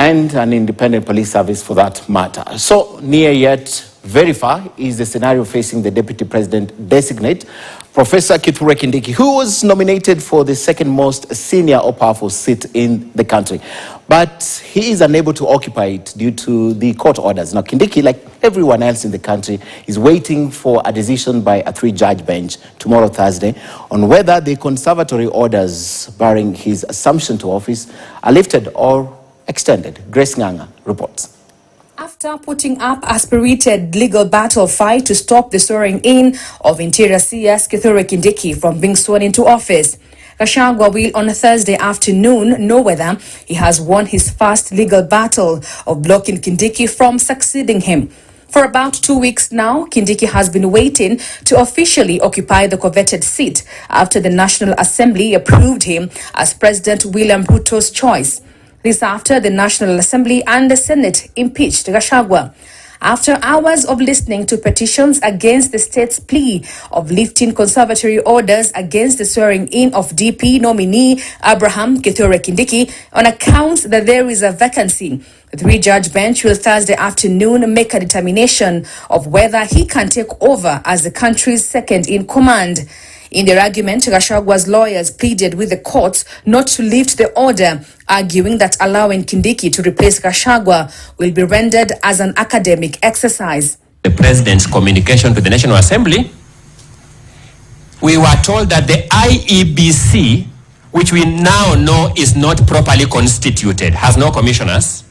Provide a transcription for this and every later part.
and an independent police service for that matter. So near yet very far is the scenario facing the Deputy President-designate, Professor Kithure Kindiki, who was nominated for the second most senior or powerful seat in the country. But he is unable to occupy it due to the court orders. Now, Kindiki, like everyone else in the country, is waiting for a decision by a 3-judge bench tomorrow, Thursday, on whether the conservatory orders barring his assumption to office are lifted or extended. Grace Nganga reports. After putting up a spirited legal battle fight to stop the swearing in of Interior CS Kithure Kindiki from being sworn into office, Gachagua will on Thursday afternoon know whether he has won his first legal battle of blocking Kindiki from succeeding him. For about 2 weeks now, Kindiki has been waiting to officially occupy the coveted seat after the National Assembly approved him as President William Ruto's choice. This after the National Assembly and the Senate impeached Gachagua. After hours of listening to petitions against the state's plea of lifting conservatory orders against the swearing-in of DP nominee Abraham Kithure Kindiki on account that there is a vacancy, the 3-judge bench will Thursday afternoon make a determination of whether he can take over as the country's second-in-command. In their argument, Gachagua's lawyers pleaded with the courts not to lift the order, arguing that allowing Kindiki to replace Gachagua will be rendered as an academic exercise. The President's communication to the National Assembly, we were told that the IEBC, which we now know is not properly constituted, has no commissioners,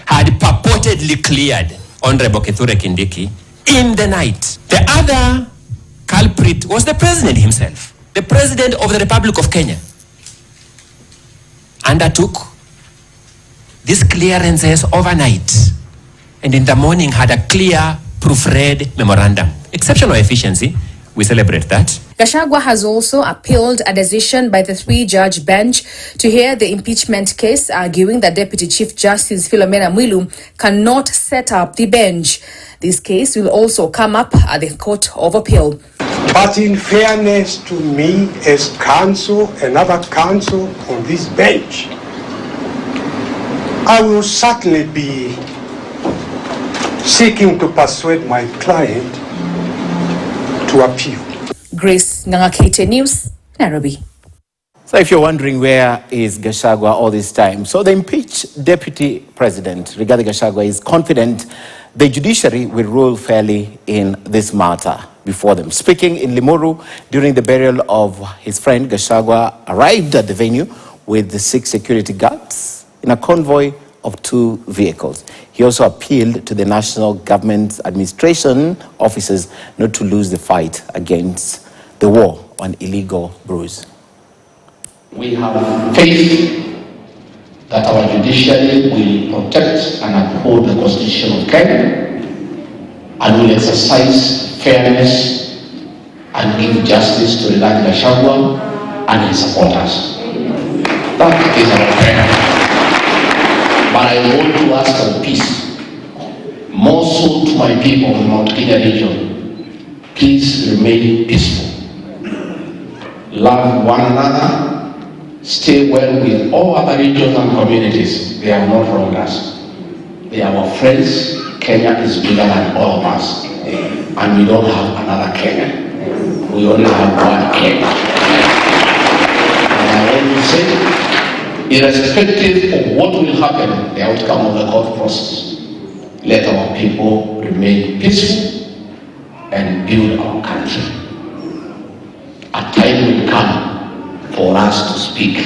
had purportedly cleared Honorable Kithure Kindiki in the night. The other culprit was the President himself. The President of the Republic of Kenya undertook these clearances overnight and in the morning had a clear proofread memorandum. Exceptional efficiency. We celebrate that. Gachagua has also appealed a decision by the 3-judge bench to hear the impeachment case, arguing that Deputy Chief Justice Philomena Mwilu cannot set up the bench. This case will also come up at the Court of Appeal. But in fairness to me as counsel and other counsel on this bench, I will certainly be seeking to persuade my client to appeal. Grace Nganga, KTN News, Nairobi. So if you're wondering where is Gachagua all this time, so the impeached Deputy President, Rigathi Gachagua, is confident the judiciary will rule fairly in this matter before them. Speaking in Limuru during the burial of his friend, Gachagua arrived at the venue with the 6 security guards in a convoy of 2 vehicles. He also appealed to the national government administration officers not to lose the fight against the war on illegal brews. We have faith that our judiciary will protect and uphold the Constitution of Kenya and will exercise fairness and give justice to Rigathi Gachagua and his supporters. That is our prayer. But I want to ask for peace, more so to my people in Mount Kenya region. Please remain peaceful. Love one another. Stay well with all other regions and communities. They have not wronged us. They are our friends. Kenya is bigger than all of us. And we don't have another Kenya. We only have one Kenya. And I want to say, irrespective of what will happen, the outcome of the court process, let our people remain peaceful and build our country. A time will come for us to speak.